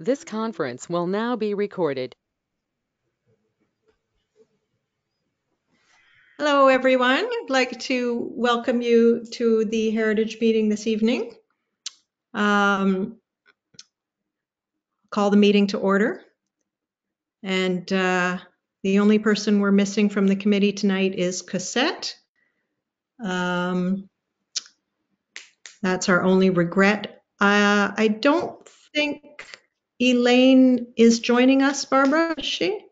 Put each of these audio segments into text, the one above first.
This conference will now be recorded. Hello, everyone. I'd like to welcome you to the Heritage meeting this evening. Call the meeting to order. And the only person we're missing from the committee tonight is Cosette. That's our only regret. I don't think Elaine is joining us, Barbara, is she?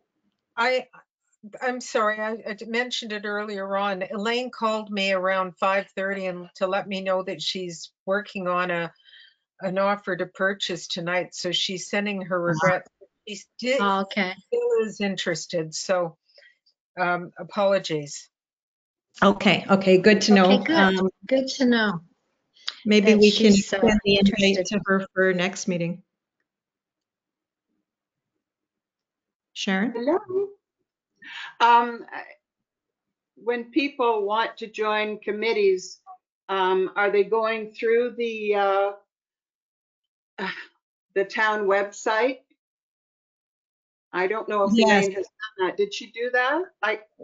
I'm sorry, I mentioned it earlier on. Elaine called me around 5:30 and to let me know that she's working on an offer to purchase tonight. So she's sending her regrets. She still is interested. So apologies. Okay, good to know. Okay, good to know. Maybe that we can she's, send the invite interested. to her for next meeting. Sharon? Hello. When people want to join committees, are they going through the town website? I don't know if Elaine has done that. Did she do that?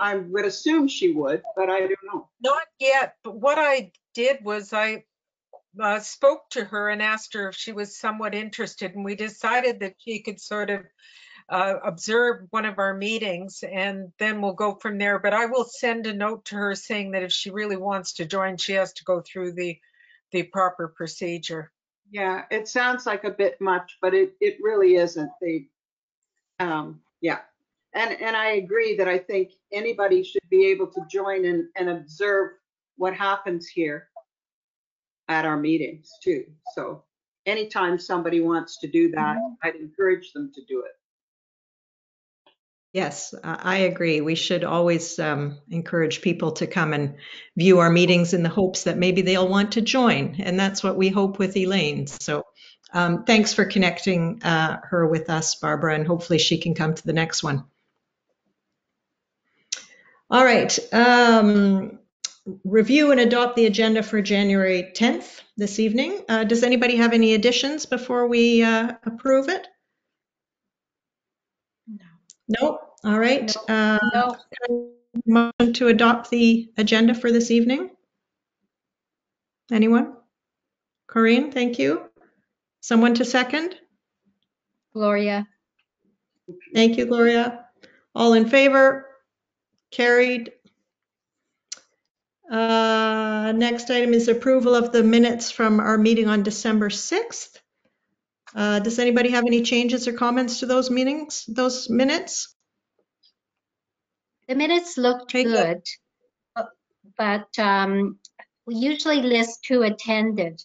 I would assume she would, but I don't know. Not yet, but what I did was I spoke to her and asked her if she was somewhat interested, and we decided that she could sort of observe one of our meetings, and then we'll go from there. But I will send a note to her saying that if she really wants to join, she has to go through the proper procedure. Yeah, it sounds like a bit much, but it really isn't. Yeah. And I agree that I think anybody should be able to join and observe what happens here at our meetings too. So anytime somebody wants to do that, I'd encourage them to do it. Yes, I agree. We should always encourage people to come and view our meetings in the hopes that maybe they'll want to join. And that's what we hope with Elaine. So thanks for connecting her with us, Barbara, and hopefully she can come to the next one. All right. Review and adopt the agenda for January 10th this evening. Does anybody have any additions before we approve it? No. All right. No. Motion to adopt the agenda for this evening? Anyone? Corinne, thank you. Someone to second? Gloria. Thank you, Gloria. All in favor? Carried. Next item is approval of the minutes from our meeting on December 6th. Does anybody have any changes or comments to those minutes? The minutes looked good, but we usually list who attended.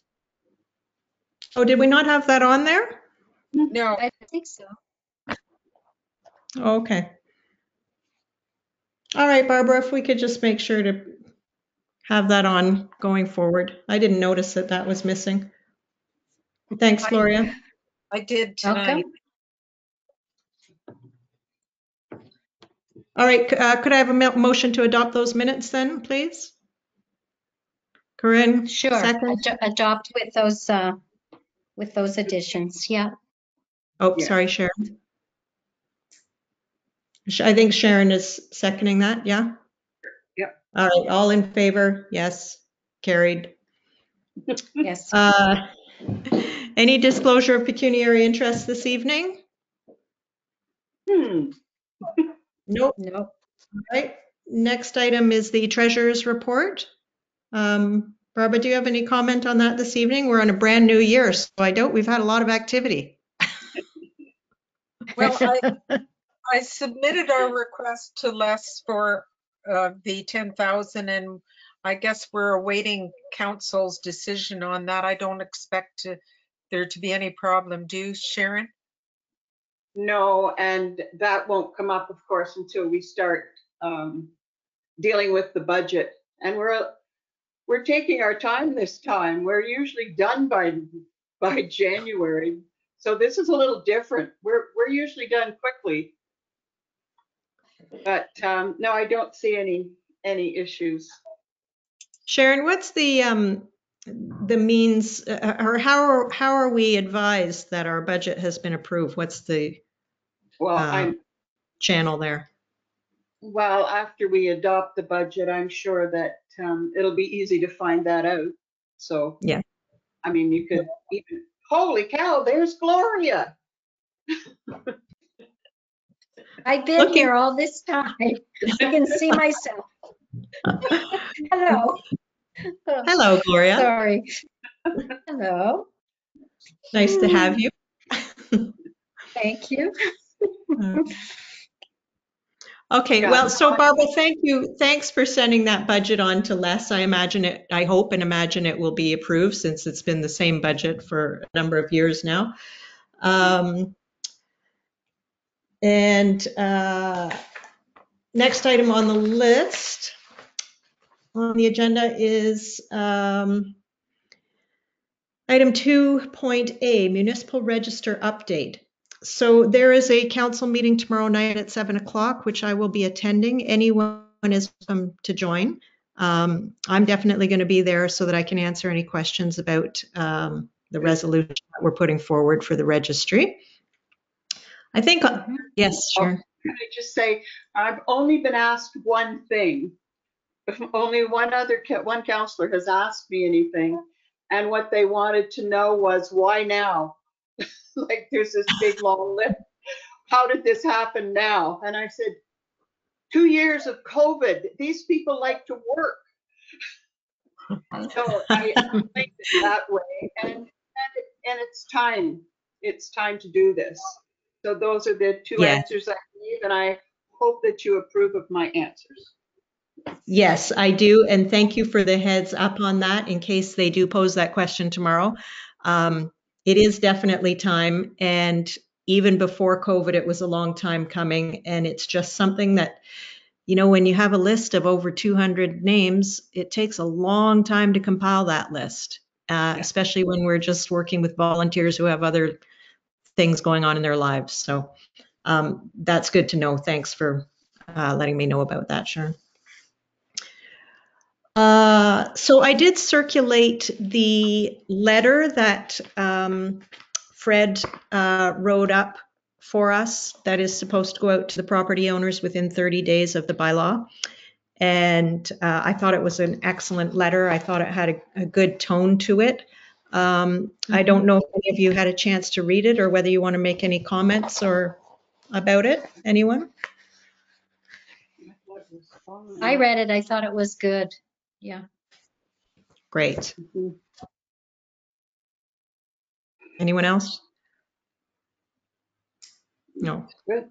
Oh, did we not have that on there? No, I think so. Okay. All right, Barbara, if we could just make sure to have that on going forward. I didn't notice that that was missing. Thanks, Gloria. I did tonight. Welcome. All right, could I have a motion to adopt those minutes then, please? Corinne? Sure. Second. Adopt with those additions. Yeah. Oh, Yeah. sorry, Sharon. I think Sharon is seconding that, yeah? Yep. All right, all in favor? Yes, carried. Yes. Any disclosure of pecuniary interest this evening? Hmm. Nope. Nope. All right, next item is the treasurer's report. Barbara, do you have any comment on that this evening? We're on a brand new year, so I doubt we've had a lot of activity. Well, I submitted our request to Les for the 10,000, and I guess we're awaiting council's decision on that. I don't expect there to be any problem. Do you, Sharon? No, and that won't come up, of course, until we start dealing with the budget. And we're taking our time this time. We're usually done by January, so this is a little different. We're usually done quickly, but no, I don't see any issues. Sharon, what's the the means, or how are we advised that our budget has been approved? What's the Well, channel there? well, after we adopt the budget, I'm sure that it'll be easy to find that out. So, Yeah. I mean, you could even, holy cow, there's Gloria. I've been Looking- here all this time. I can see myself. Hello. Hello, Gloria. Sorry. Hello. Nice to have you. Thank you. Okay, Yeah. well, so Barbara, thank you. Thanks for sending that budget on to Les. I hope and imagine it will be approved since it's been the same budget for a number of years now. And next item on the list on the agenda is item 2.A, Municipal Register Update. So there is a council meeting tomorrow night at 7 o'clock, which I will be attending. Anyone is welcome to join. I'm definitely going to be there so that I can answer any questions about the resolution that we're putting forward for the registry. I think, yes, sure. Can I just say, I've only been asked one thing. Only one counselor has asked me anything. And what they wanted to know was, why now? Like, there's this big long list. How did this happen now? And I said, 2 years of COVID. These people like to work. So I explained it that way. And it's time. It's time to do this. So those are the two answers I gave, and I hope that you approve of my answers. Yes, I do. And thank you for the heads up on that in case they do pose that question tomorrow. It is definitely time. And even before COVID, it was a long time coming. And it's just something that, when you have a list of over 200 names, it takes a long time to compile that list, especially when we're just working with volunteers who have other things going on in their lives. So that's good to know. Thanks for letting me know about that, Sharon. So I did circulate the letter that Fred wrote up for us that is supposed to go out to the property owners within 30 days of the bylaw. And I thought it was an excellent letter. I thought it had a good tone to it. I don't know if any of you had a chance to read it or whether you want to make any comments or about it. Anyone? I read it. I thought it was good. Yeah. Great. Anyone else? No. Good.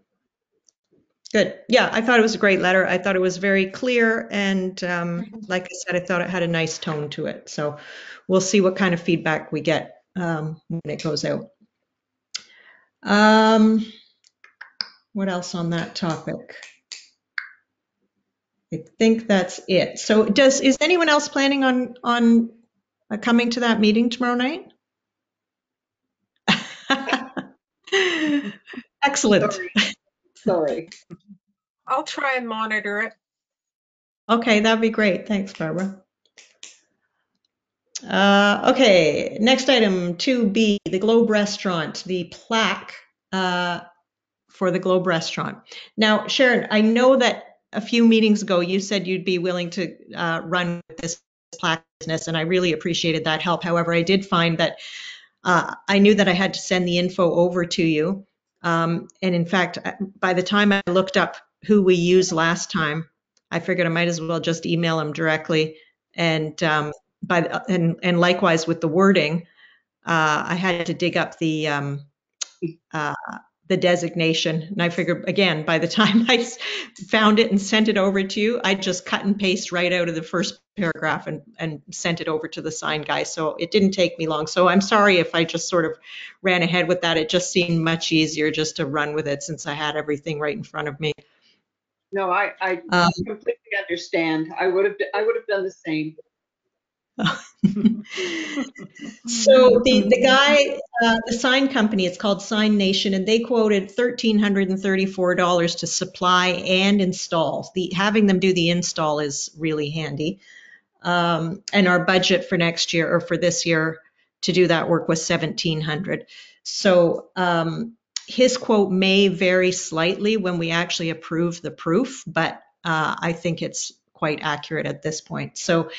Good. Yeah, I thought it was a great letter. I thought it was very clear. And like I said, I thought it had a nice tone to it. So we'll see what kind of feedback we get when it goes out. What else on that topic? I think that's it. So is anyone else planning on coming to that meeting tomorrow night? Excellent. Sorry. I'll try and monitor it. Okay, that'd be great. Thanks, Barbara. Okay, next item 2B, the Globe Restaurant, the plaque for the Globe Restaurant. Now, Sharon, I know that a few meetings ago you said you'd be willing to run with this plaque business, and I really appreciated that help. However, I did find that I knew that I had to send the info over to you. And in fact, by the time I looked up who we used last time, I figured I might as well just email them directly. And and likewise with the wording, I had to dig up the designation. And I figured, again, by the time I found it and sent it over to you, I just cut and paste right out of the first paragraph and sent it over to the sign guy. So it didn't take me long. So I'm sorry if I just sort of ran ahead with that. It just seemed much easier just to run with it since I had everything right in front of me. No, I completely understand. I would have done the same. So the guy, the sign company, it's called Sign Nation, and they quoted $1,334 to supply and install. Having them do the install is really handy. And our budget for next year or for this year to do that work was 1,700. So his quote may vary slightly when we actually approve the proof, but I think it's quite accurate at this point. So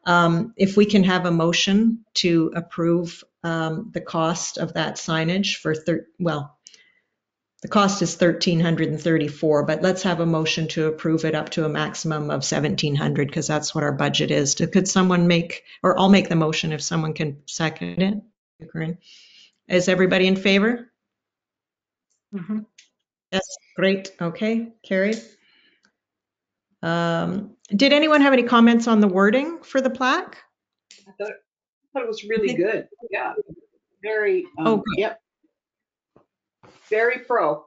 if we can have a motion to approve the cost of that signage for, the cost is 1,334, but let's have a motion to approve it up to a maximum of 1,700 because that's what our budget is. Could someone make, or I'll make the motion if someone can second it. Corinne. Is everybody in favor? Mhm. Yes, great. Okay, carried. Did anyone have any comments on the wording for the plaque? I thought it was really good. Yeah, very, Oh, good. yep, very pro.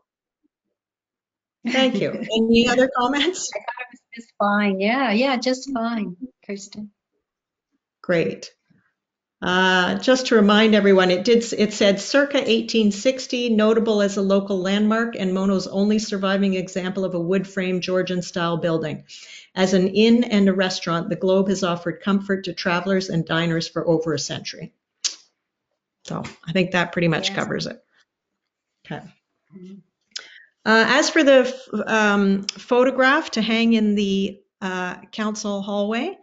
Thank you. Any other comments? I thought it was just fine. Yeah, just fine, Kirsten. Great. Just to remind everyone, it said circa 1860, notable as a local landmark and Mono's only surviving example of a wood frame Georgian style building. As an inn and a restaurant, the Globe has offered comfort to travelers and diners for over a century. So I think that pretty much Yes. covers it. Okay. Mhm. As for the photograph to hang in the council hallway,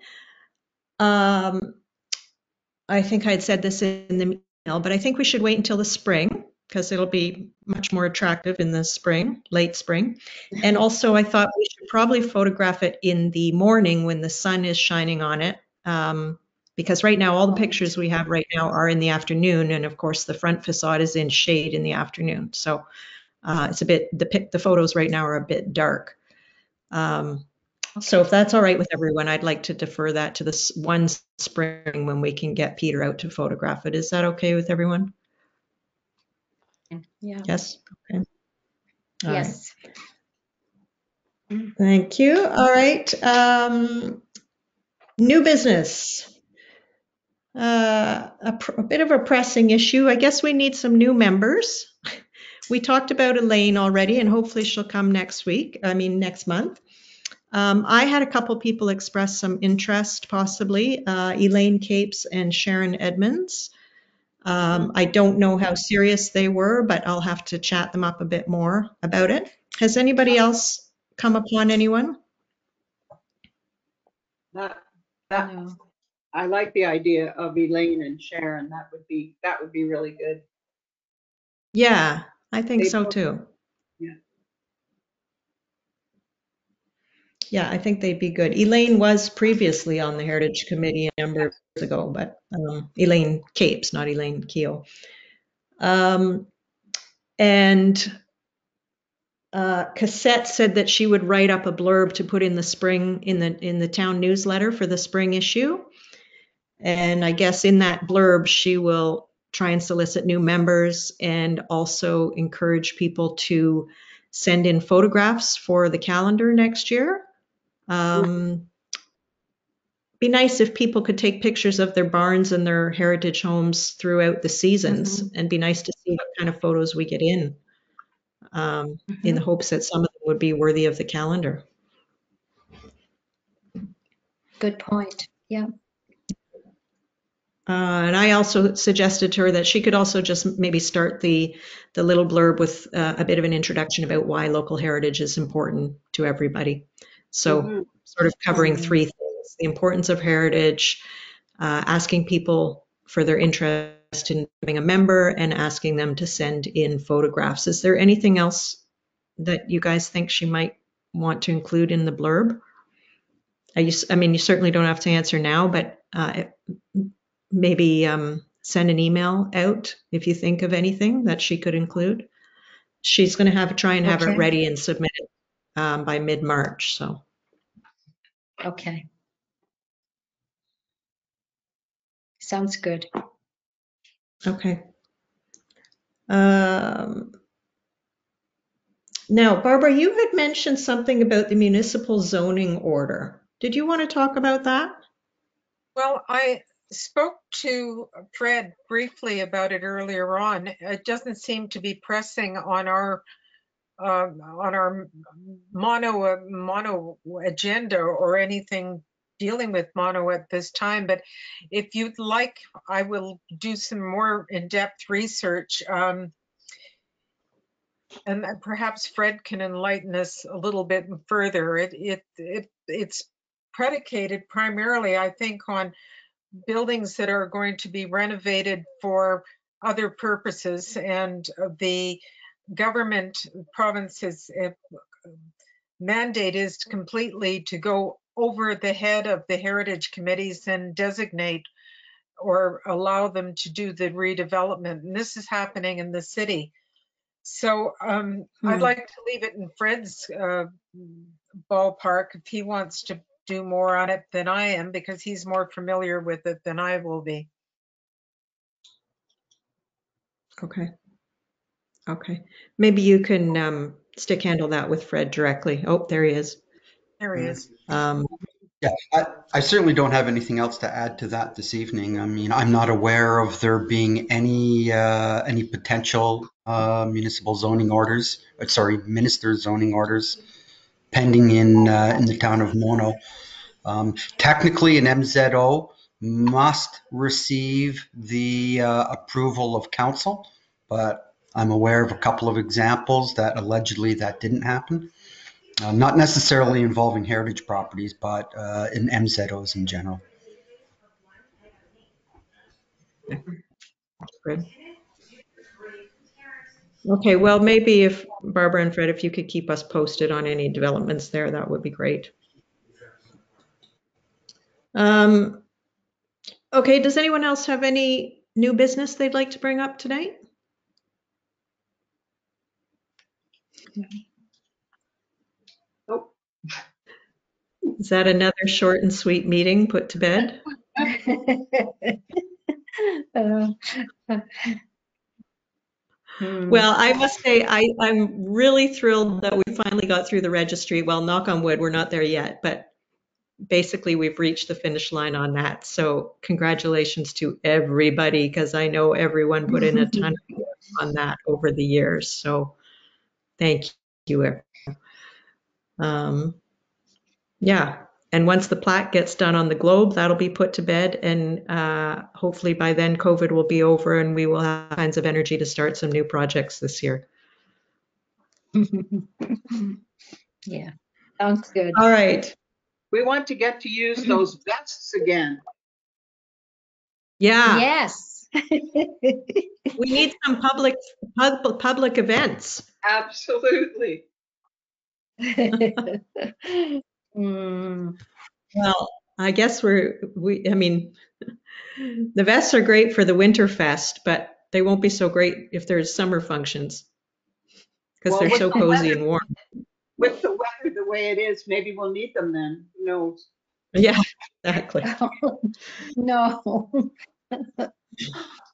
I think I'd said this in the email, but I think we should wait until the spring because it'll be much more attractive in the spring, late spring. And also I thought we should probably photograph it in the morning when the sun is shining on it. Because right now, all the pictures we have right now are in the afternoon. And of course, the front facade is in shade in the afternoon. So it's a bit, the photos right now are a bit dark. So if that's all right with everyone, I'd like to defer that to this one spring when we can get Peter out to photograph it. Is that okay with everyone? Yeah. Yes? Okay. All right. Yes. Thank you. All right. New business. A bit of a pressing issue. I guess we need some new members. We talked about Elaine already, and hopefully she'll come next month. I had a couple people express some interest, possibly, Elaine Capes and Sharon Edmonds. I don't know how serious they were, but I'll have to chat them up a bit more about it. Has anybody else come upon anyone? That, No. I like the idea of Elaine and Sharon. That would be really good. Yeah, I think They so both- too. Yeah. Yeah, I think they'd be good. Elaine was previously on the Heritage Committee a number of years ago, but Elaine Capes, not Elaine Keel. And Cassette said that she would write up a blurb to put in the spring in the town newsletter for the spring issue. And I guess in that blurb, she will try and solicit new members and also encourage people to send in photographs for the calendar next year. Be nice if people could take pictures of their barns and their heritage homes throughout the seasons, and be nice to see what kind of photos we get in the hopes that some of them would be worthy of the calendar. Good point. Yeah. And I also suggested to her that she could also just maybe start the little blurb with a bit of an introduction about why local heritage is important to everybody. So sort of covering three things: the importance of heritage, asking people for their interest in becoming a member, and asking them to send in photographs. Is there anything else that you guys think she might want to include in the blurb? I mean, you certainly don't have to answer now, but maybe send an email out if you think of anything that she could include. She's going to try and have it Okay. ready and submit it by mid-March. So. Okay. Sounds good. Okay. Now, Barbara, you had mentioned something about the municipal zoning order. Did you want to talk about that? Well, I spoke to Fred briefly about it earlier on. It doesn't seem to be pressing on our mono agenda or anything dealing with mono at this time. But if you'd like, I will do some more in-depth research. And perhaps Fred can enlighten us a little bit further. It's predicated primarily, I think, on buildings that are going to be renovated for other purposes, and the government province's mandate is completely to go over the head of the heritage committees and designate or allow them to do the redevelopment. And this is happening in the city. So I'd like to leave it in Fred's ballpark if he wants to do more on it than I am, because he's more familiar with it than I will be. Okay. Okay. Maybe you can stick handle that with Fred directly. Oh, there he is. There he is. Yeah, I certainly don't have anything else to add to that this evening. I mean, I'm not aware of there being any potential municipal zoning orders, minister zoning orders pending in the town of Mono. Technically, an MZO must receive the approval of council, but I'm aware of a couple of examples that allegedly that didn't happen. Not necessarily involving heritage properties, but in MZOs in general. Fred. Okay, well, maybe if Barbara and Fred, if you could keep us posted on any developments there, that would be great. Okay, does anyone else have any new business they'd like to bring up tonight? Nope. Is that another short and sweet meeting put to bed? Well, I must say, I'm really thrilled that we finally got through the registry. Well, knock on wood, we're not there yet, but basically we've reached the finish line on that. So congratulations to everybody, because I know everyone put in a ton of work on that over the years. So thank you, everyone. Yeah, and once the plaque gets done on the globe, that'll be put to bed, and hopefully by then COVID will be over and we will have kinds of energy to start some new projects this year. Yeah, sounds good. All right. We want to get to use those vests again. Yeah. Yes. We need some public events. Absolutely. Well, I guess I mean, the vests are great for the winter fest, but they won't be so great if there's summer functions, because Well, they're with so the cozy weather- and warm. With the weather the way it is, maybe we'll need them then. Who knows? Yeah, exactly. No.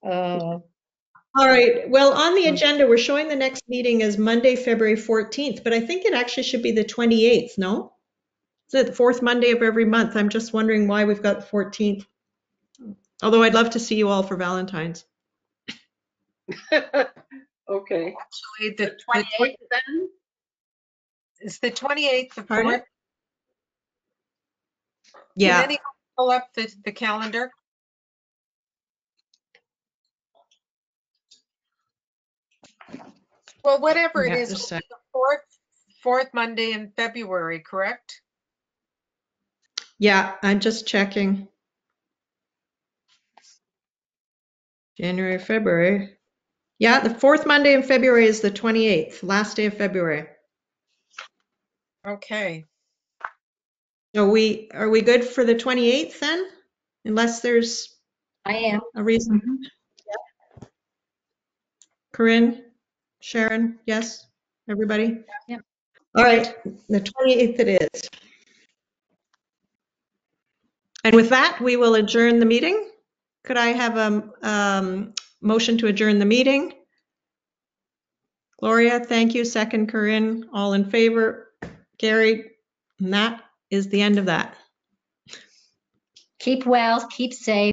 All right. Well, on the agenda, we're showing the next meeting as Monday, February 14th, but I think it actually should be the 28th, no? Is it the fourth Monday of every month? I'm just wondering why we've got the 14th. Although I'd love to see you all for Valentine's. Okay. Actually, The 28th then? is the 28th the Pardon? 4th? Yeah. Can anyone pull up the calendar? Well, whatever it Yeah, is, just a it'll be the fourth Monday in February, correct? Yeah, I'm just checking. January, February. Yeah, the fourth Monday in February is the 28th, last day of February. Okay. So are we good for the 28th then? Unless there's I am. a reason. Mhm. Corinne, Sharon, yes, everybody? Yep. All right, the 28th it is. And with that, we will adjourn the meeting. Could I have a motion to adjourn the meeting? Gloria, thank you. Second, Corinne, all in favor? Gary, and that is the end of that. Keep well, keep safe.